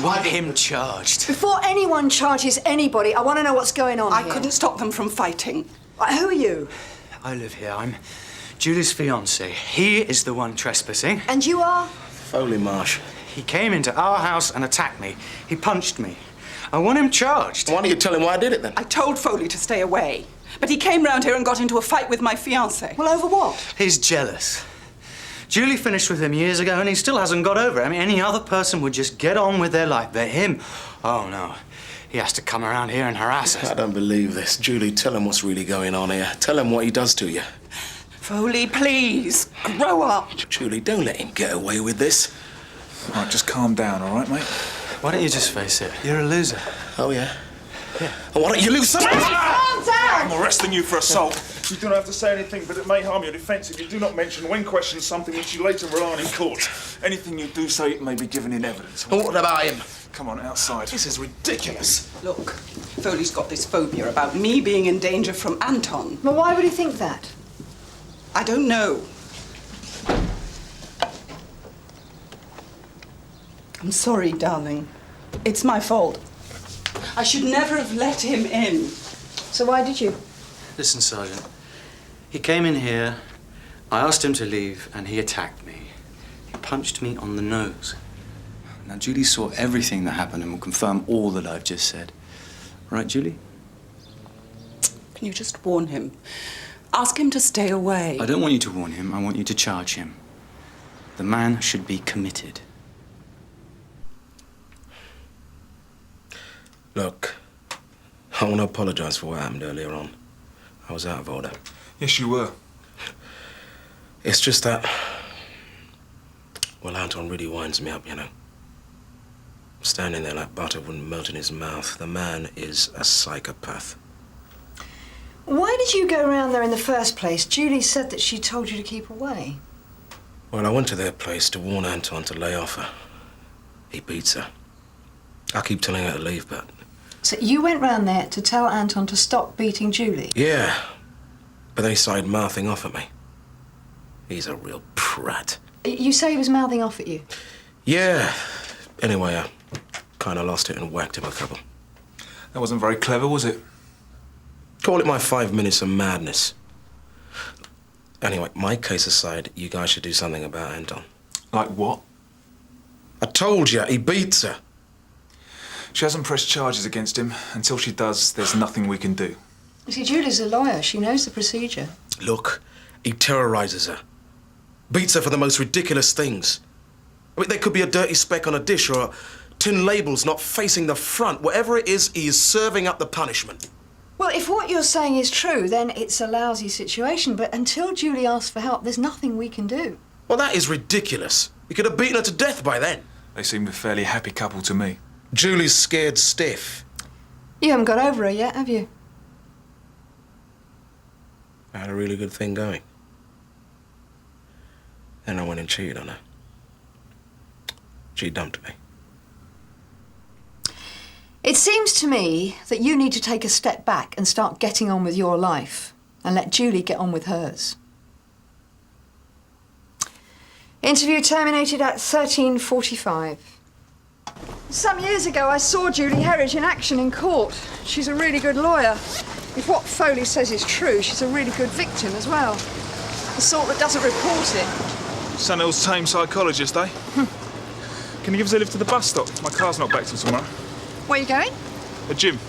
want him charged. Before anyone charges anybody, I want to know what's going on I here. couldn't stop them from fighting. Who are you? I live here. I'm Julie's fiancé. He is the one trespassing. And you are? Foley Marsh. He came into our house and attacked me. He punched me. I want him charged. Why don't you tell him why I did it then? I told Foley to stay away. But he came round here and got into a fight with my fiancé. Well, over what? He's jealous. Julie finished with him years ago and he still hasn't got over it. I mean, any other person would just get on with their life. But him, oh no. He has to come around here and harass us. I don't believe this. Julie, tell him what's really going on here. Tell him what he does to you. Foley, please, grow up. Julie, don't let him get away with this. All right, just calm down, all right, mate? Why don't you just face it? You're a loser. Oh, yeah? Yeah. And why don't you lose some? Calm down! I'm arresting you for assault. You do not have to say anything, but it may harm your defence if you do not mention when questioned something which you later rely on in court. Anything you do say may be given in evidence. And what about him? Come on, outside. This is ridiculous. Look, Foley's got this phobia about me being in danger from Anton. Well, why would he think that? I don't know. I'm sorry, darling. It's my fault. I should never have let him in. So why did you? Listen, Sergeant. He came in here, I asked him to leave, and he attacked me. He punched me on the nose. Now, Julie saw everything that happened and will confirm all that I've just said. Right, Julie? Can you just warn him? Ask him to stay away. I don't want you to warn him. I want you to charge him. The man should be committed. Look, I want to apologise for what happened earlier on. I was out of order. Yes, you were. It's just that... Well, Anton really winds me up, you know. Standing there like butter wouldn't melt in his mouth. The man is a psychopath. Why did you go around there in the first place? Julie said that she told you to keep away. Well, I went to their place to warn Anton to lay off her. He beats her. I keep telling her to leave, but... So you went round there to tell Anton to stop beating Julie? Yeah, but then he started mouthing off at me. He's a real prat. You say he was mouthing off at you? Yeah. Anyway, I kind of lost it and whacked him a couple. That wasn't very clever, was it? Call it my 5 minutes of madness. Anyway, my case aside, you guys should do something about Anton. Like what? I told you, he beats her. She hasn't pressed charges against him. Until she does, there's nothing we can do. You see, Julie's a lawyer. She knows the procedure. Look, he terrorizes her. Beats her for the most ridiculous things. I mean, there could be a dirty speck on a dish or tin labels not facing the front. Whatever it is, he is serving up the punishment. Well, if what you're saying is true, then it's a lousy situation. But until Julie asks for help, there's nothing we can do. Well, that is ridiculous. He could have beaten her to death by then. They seem a fairly happy couple to me. Julie's scared stiff. You haven't got over her yet, have you? I had a really good thing going. Then I went and cheated on her. She dumped me. It seems to me that you need to take a step back and start getting on with your life and let Julie get on with hers. Interview terminated at 13:45. Some years ago, I saw Julie Herridge in action in court. She's a really good lawyer. If what Foley says is true, she's a really good victim as well. The sort that doesn't report it. Sunhill's tame psychologist, eh? Can you give us a lift to the bus stop? My car's not back till tomorrow. Where are you going? The gym.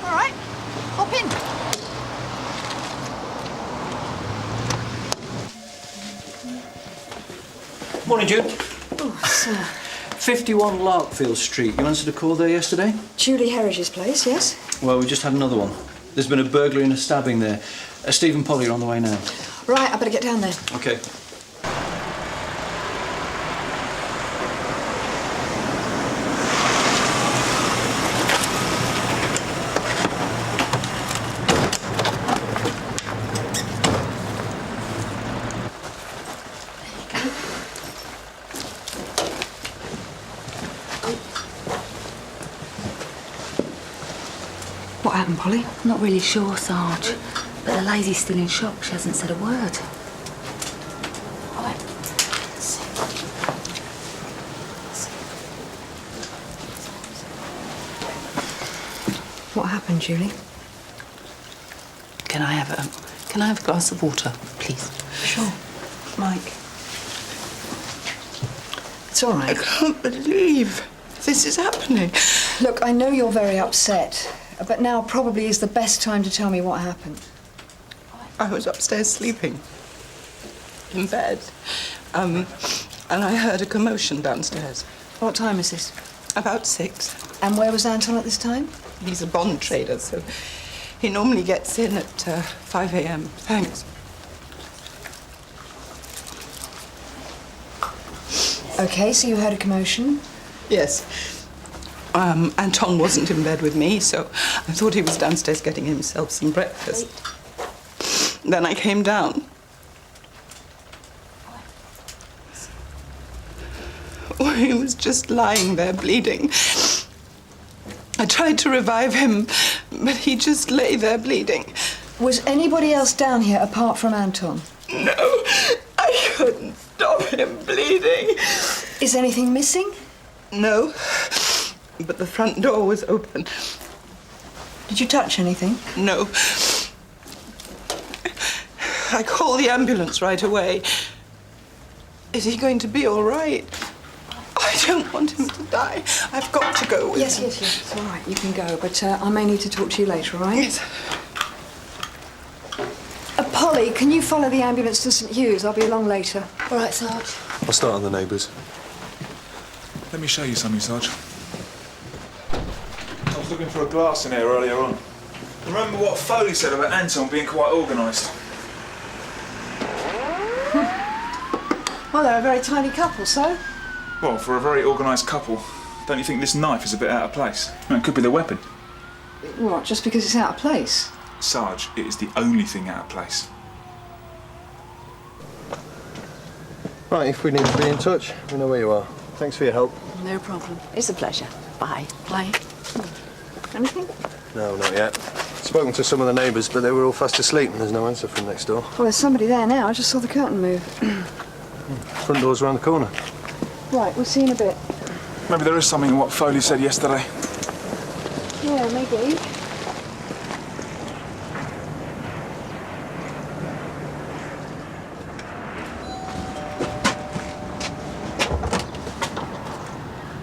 All right, hop in. Morning, Jude. Oh, sir. 51 Larkfield Street. You answered a call there yesterday? Julie Herridge's place, yes? Well, we just had another one. There's been a burglary and a stabbing there. Steve and Polly are on the way now. Right, I better get down there. OK. What happened, Polly? I'm not really sure, Sarge. But the lady's still in shock. She hasn't said a word. What happened, Julie? Can I have a glass of water, please? Sure. Mike. It's all right. I can't believe this is happening. Look, I know you're very upset, but now probably is the best time to tell me what happened. I was upstairs sleeping in bed, and I heard a commotion downstairs. What time is this? About 6. And where was Anton at this time? He's a bond trader, so he normally gets in at 5 a.m. Thanks. Okay, so you heard a commotion. Yes. Anton wasn't in bed with me, so I thought he was downstairs getting himself some breakfast. Then I came down. Oh, he was just lying there bleeding. I tried to revive him, but he just lay there bleeding. Was anybody else down here apart from Anton? No, I couldn't stop him bleeding. Is anything missing? No, but the front door was open. Did you touch anything? No. I called the ambulance right away. Is he going to be all right? I don't want him to die. I've got to go with him. Yes. It's all right. You can go, but I may need to talk to you later, all right? Yes. Polly, can you follow the ambulance to St Hugh's? I'll be along later. All right, Sarge. I'll start on the neighbours. Let me show you something, Sarge. I was looking for a glass in here earlier on. Remember what Foley said about Anton being quite organised? Well, they're a very tiny couple, so? Well, for a very organised couple, don't you think this knife is a bit out of place? It could be the weapon. What, just because it's out of place? Sarge, it is the only thing out of place. Right, if we need to be in touch, we know where you are. Thanks for your help. No problem. It's a pleasure. Bye. Bye. Anything? No, not yet. Spoken to some of the neighbours, but they were all fast asleep and there's no answer from next door. Well, there's somebody there now. I just saw the curtain move. Front door's around the corner. Right, we'll see you in a bit. Maybe there is something in what Foley said yesterday. Yeah, maybe.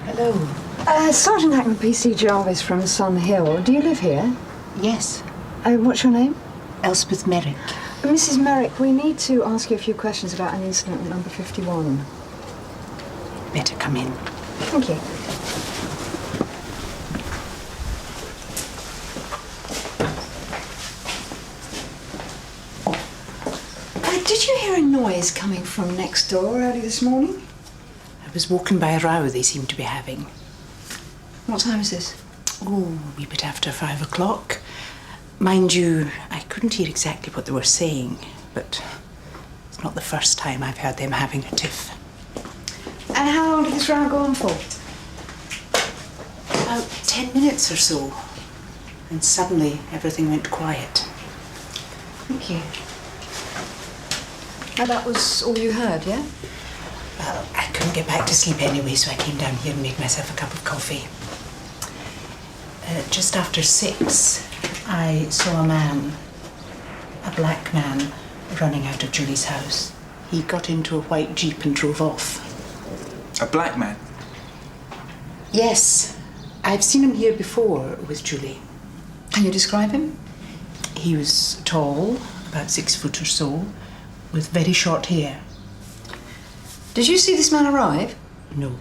Hello. Sergeant Ackland, PC Jarvis from Sun Hill. Do you live here? Yes. What's your name? Elspeth Merrick. Mrs. Merrick, we need to ask you a few questions about an incident at number 51. Better come in. Thank you. Did you hear a noise coming from next door early this morning? I was woken by a row they seemed to be having. What time is this? Oh, a wee bit after 5 o'clock. Mind you, I couldn't hear exactly what they were saying, but it's not the first time I've heard them having a tiff. And how long did this row go on for? About 10 minutes or so. And suddenly everything went quiet. Thank you. And that was all you heard, yeah? Well, I couldn't get back to sleep anyway, so I came down here and made myself a cup of coffee. Just after 6, I saw a man, a black man, running out of Julie's house. He got into a white Jeep and drove off. A black man? Yes, I've seen him here before with Julie. Can you describe him? He was tall, about 6 foot or so, with very short hair. Did you see this man arrive? No,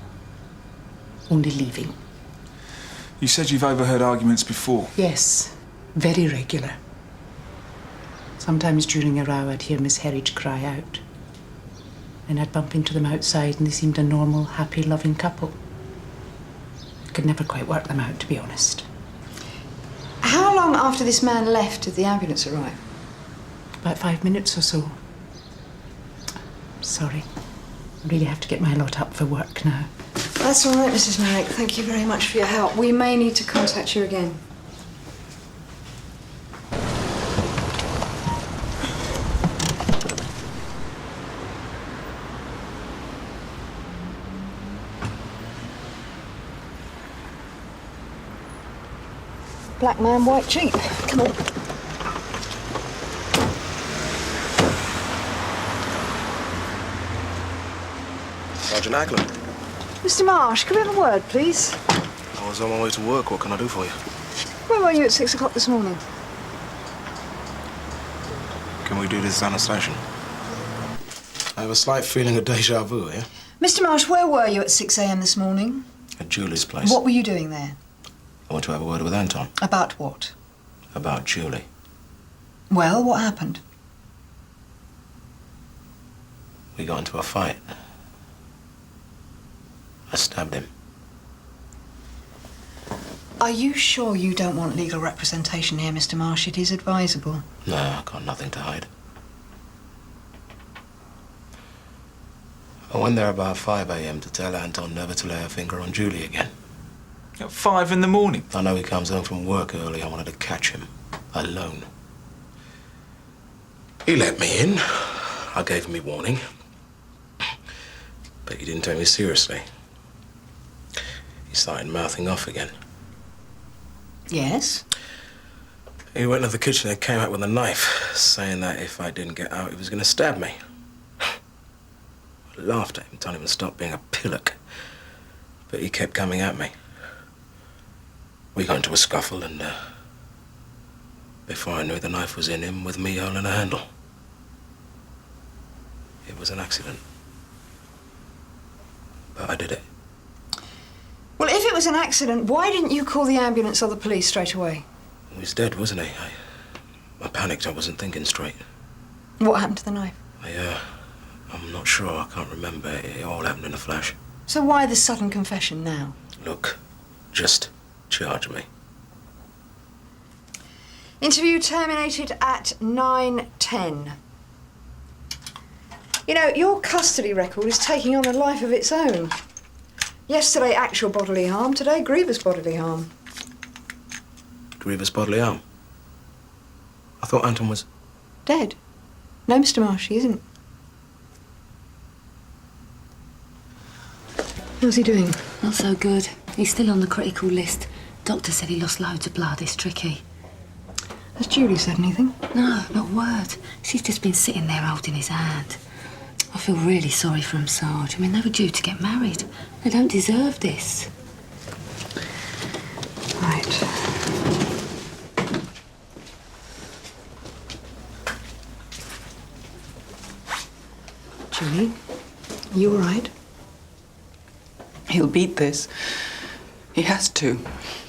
only leaving. You said you've overheard arguments before. Yes, very regular. Sometimes during a row I'd hear Miss Herridge cry out. And I'd bump into them outside and they seemed a normal, happy, loving couple. I could never quite work them out, to be honest. How long after this man left did the ambulance arrive? About 5 minutes or so. Sorry. I really have to get my lot up for work now. That's all right, Mrs. Merrick. Thank you very much for your help. We may need to contact you again. Black man, white cheap. Come on. Sergeant Ackland. Mr. Marsh, can we have a word, please? I was on my way to work. What can I do for you? Where were you at 6 o'clock this morning? Can we do this on a session? I have a slight feeling of déjà vu, yeah? Mr. Marsh, where were you at 6 a.m. this morning? At Julie's place. What were you doing there? I want to have a word with Anton. About what? About Julie. Well, what happened? We got into a fight. I stabbed him. Are you sure you don't want legal representation here, Mr. Marsh? It is advisable. No, I got nothing to hide. I went there about 5 a.m. to tell Anton never to lay a finger on Julie again. At 5 in the morning? I know he comes home from work early. I wanted to catch him. Alone. He let me in. I gave him a warning. But he didn't take me seriously. He started mouthing off again. Yes? He went into the kitchen and came out with a knife, saying that if I didn't get out, he was going to stab me. I laughed at him, telling him to stop being a pillock. But he kept coming at me. We got into a scuffle, and before I knew it, the knife was in him with me holding the handle. It was an accident. But I did it. Well, if it was an accident, why didn't you call the ambulance or the police straight away? He was dead, wasn't he? I panicked. I wasn't thinking straight. What happened to the knife? I'm not sure. I can't remember. It all happened in a flash. So why the sudden confession now? Look, just charge me. Interview terminated at 9:10. You know, your custody record is taking on a life of its own. Yesterday, actual bodily harm. Today, grievous bodily harm. Grievous bodily harm? I thought Anton was... Dead? No, Mr. Marsh, he isn't. How's he doing? Not so good. He's still on the critical list. Doctor said he lost loads of blood. It's tricky. Has Julie said anything? No, not a word. She's just been sitting there holding his hand. I feel really sorry for him, Sarge. I mean, they were due to get married. They don't deserve this. Right. Julie, you all right? He'll beat this. He has to.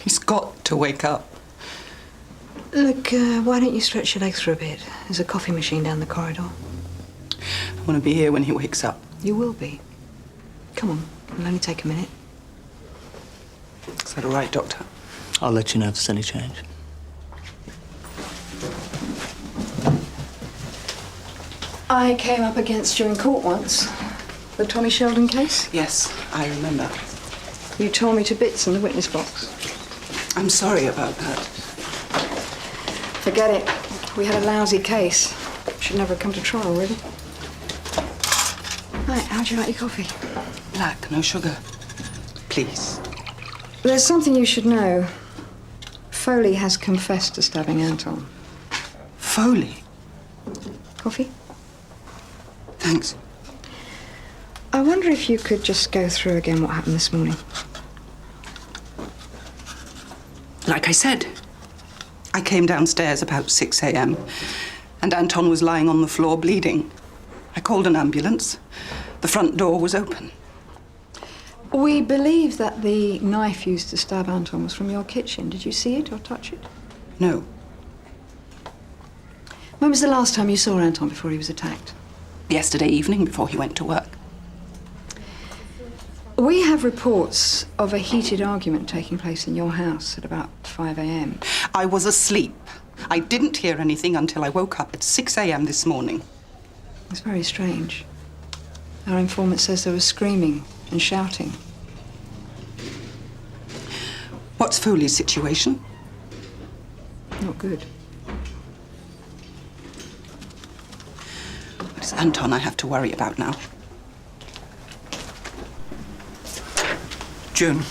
He's got to wake up. Look, why don't you stretch your legs for a bit? There's a coffee machine down the corridor. I want to be here when he wakes up. You will be. Come on, it'll only take a minute. Is that all right, Doctor? I'll let you know if there's any change. I came up against you in court once. The Tommy Sheldon case? Yes, I remember. You tore me to bits in the witness box. I'm sorry about that. Forget it. We had a lousy case. Should never have come to trial, really. Right, how'd you like your coffee? Black, no sugar. Please. There's something you should know. Foley has confessed to stabbing Anton. Foley? Coffee? Thanks. I wonder if you could just go through again what happened this morning. Like I said, I came downstairs about 6 a.m. and Anton was lying on the floor bleeding. I called an ambulance. The front door was open. We believe that the knife used to stab Anton was from your kitchen. Did you see it or touch it? No. When was the last time you saw Anton before he was attacked? Yesterday evening before he went to work. We have reports of a heated argument taking place in your house at about 5 a.m. I was asleep. I didn't hear anything until I woke up at 6 a.m. this morning. It's very strange. Our informant says there was screaming and shouting. What's Foley's situation? Not good. It's Anton I have to worry about now. June.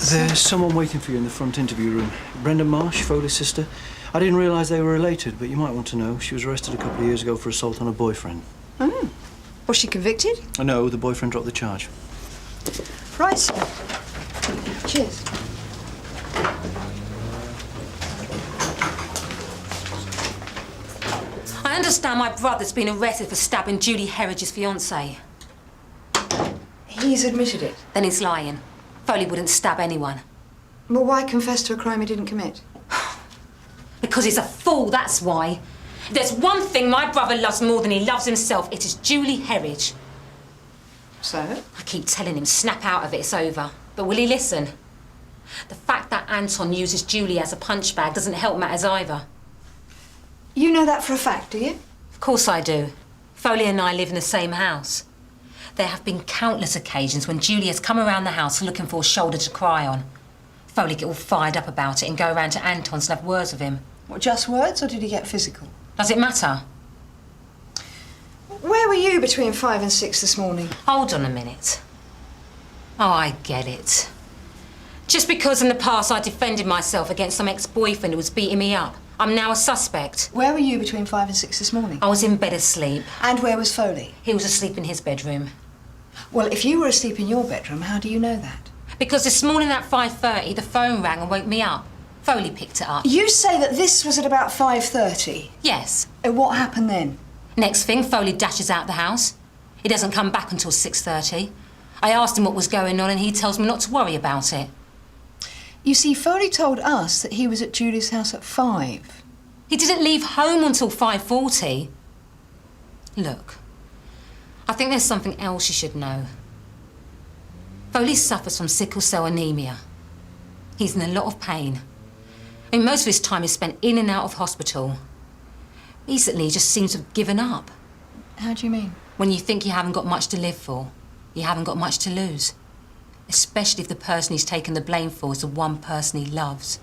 There's someone waiting for you in the front interview room. Brenda Marsh, Foley's sister. I didn't realise they were related, but you might want to know. She was arrested a couple of years ago for assault on a boyfriend. Oh. Was she convicted? No, the boyfriend dropped the charge. Right, sir. Cheers. I understand my brother's been arrested for stabbing Julie Herridge's fiancé. He's admitted it. Then he's lying. Foley wouldn't stab anyone. Well, why confess to a crime he didn't commit? Because he's a fool, that's why. If there's one thing my brother loves more than he loves himself, it is Julie Herridge. So? I keep telling him, snap out of it, it's over. But will he listen? The fact that Anton uses Julie as a punch bag doesn't help matters either. You know that for a fact, do you? Of course I do. Foley and I live in the same house. There have been countless occasions when Julie has come around the house looking for a shoulder to cry on. Foley get all fired up about it and go around to Anton's and have words with him. What, just words, or did he get physical? Does it matter? Where were you between 5 and 6 this morning? Hold on a minute. Oh, I get it. Just because in the past I defended myself against some ex-boyfriend who was beating me up, I'm now a suspect. Where were you between 5 and 6 this morning? I was in bed asleep. And where was Foley? He was asleep in his bedroom. Well, if you were asleep in your bedroom, how do you know that? Because this morning at 5:30, the phone rang and woke me up. Foley picked it up. You say that this was at about 5:30? Yes. And what happened then? Next thing, Foley dashes out the house. He doesn't come back until 6:30. I asked him what was going on and he tells me not to worry about it. You see, Foley told us that he was at Julie's house at 5. He didn't leave home until 5:40. Look, I think there's something else you should know. Foley suffers from sickle cell anemia. He's in a lot of pain. I mean, most of his time is spent in and out of hospital. Recently, he just seems to have given up. How do you mean? When you think you haven't got much to live for, you haven't got much to lose. Especially if the person he's taken the blame for is the one person he loves.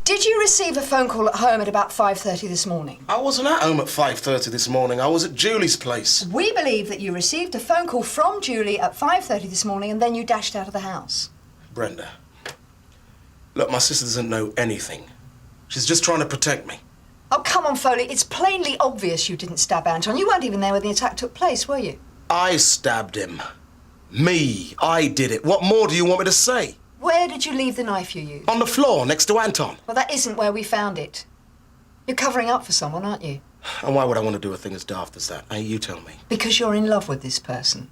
Did you receive a phone call at home at about 5:30 this morning? I wasn't at home at 5:30 this morning. I was at Julie's place. We believe that you received a phone call from Julie at 5:30 this morning and then you dashed out of the house. Brenda, look, my sister doesn't know anything. She's just trying to protect me. Oh, come on, Foley. It's plainly obvious you didn't stab Anton. You weren't even there when the attack took place, were you? I stabbed him. Me. I did it. What more do you want me to say? Where did you leave the knife you used? On the floor next to Anton. Well, that isn't where we found it. You're covering up for someone, aren't you? And why would I want to do a thing as daft as that? Hey, you tell me. Because you're in love with this person.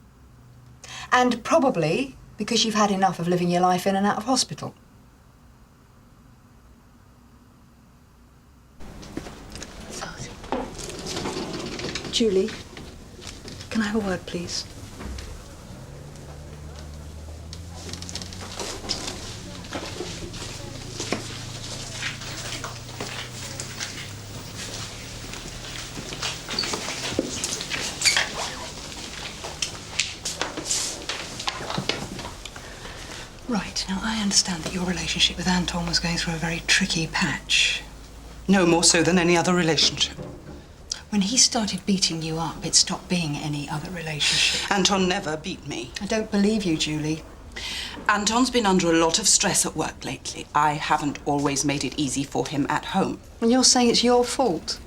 And probably because you've had enough of living your life in and out of hospital. Julie, can I have a word, please? Right, now I understand that your relationship with Anton was going through a very tricky patch. No more so than any other relationship. When he started beating you up, it stopped being any other relationship. Anton never beat me. I don't believe you, Julie. Anton's been under a lot of stress at work lately. I haven't always made it easy for him at home. And you're saying it's your fault?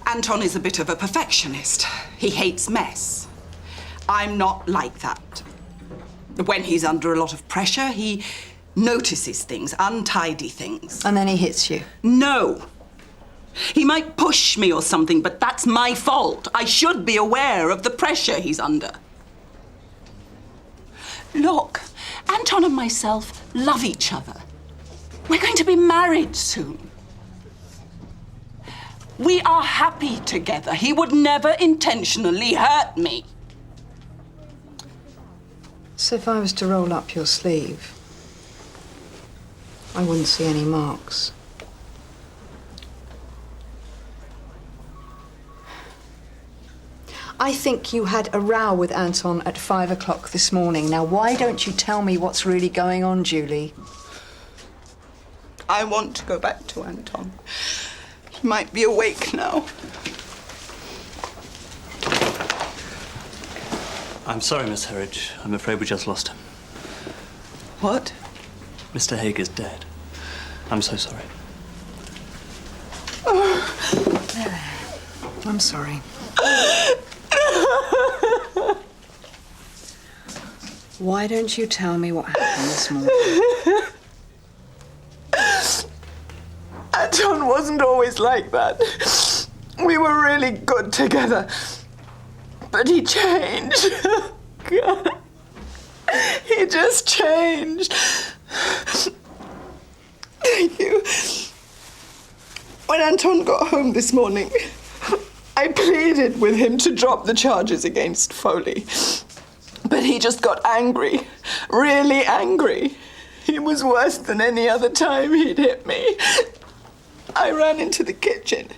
Anton is a bit of a perfectionist. He hates mess. I'm not like that. When he's under a lot of pressure, he notices things, untidy things. And then he hits you? No. He might push me or something, but that's my fault. I should be aware of the pressure he's under. Look, Anton and myself love each other. We're going to be married soon. We are happy together. He would never intentionally hurt me. So if I was to roll up your sleeve, I wouldn't see any marks. I think you had a row with Anton at 5 o'clock this morning. Now, why don't you tell me what's really going on, Julie? I want to go back to Anton. He might be awake now. I'm sorry, Miss Herridge. I'm afraid we just lost him. What? Mr. Haig is dead. I'm so sorry. I'm sorry. Why don't you tell me what happened this morning? Anton wasn't always like that. We were really good together. But he changed. God. He just changed. Thank you. When Anton got home this morning, I pleaded with him to drop the charges against Foley. But he just got angry, really angry. It was worse than any other time he'd hit me. I ran into the kitchen,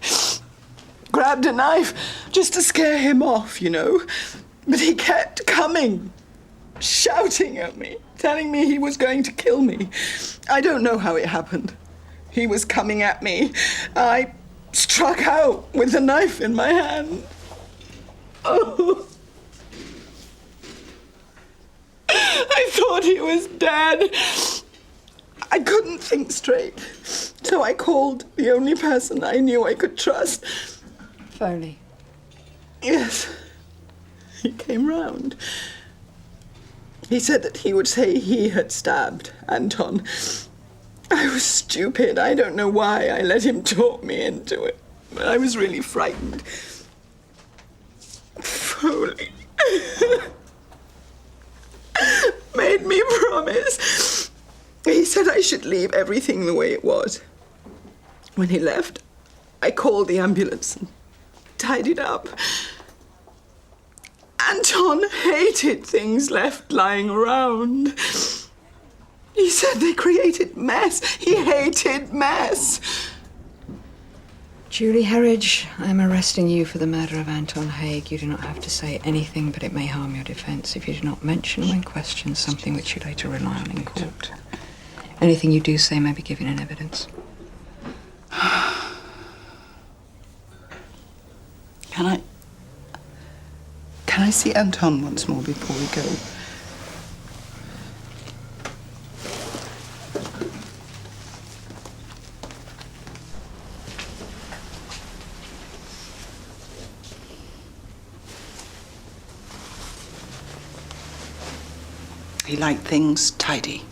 grabbed a knife just to scare him off, you know. But he kept coming, shouting at me, telling me he was going to kill me. I don't know how it happened. He was coming at me. I struck out with the knife in my hand. Oh. I thought he was dead. I couldn't think straight. So I called the only person I knew I could trust. Foley. Yes. He came round. He said that he would say he had stabbed Anton. I was stupid. I don't know why I let him talk me into it. But I was really frightened. Foley made me promise. He said I should leave everything the way it was. When he left, I called the ambulance and tidied up. Anton hated things left lying around. He said they created mess. He hated mess. Julie Herridge, I'm arresting you for the murder of Anton Haig. You do not have to say anything, but it may harm your defence if you do not mention when questioned something which you later rely on in court. Anything you do say may be given in evidence. Can I see Anton once more before we go? He liked things tidy.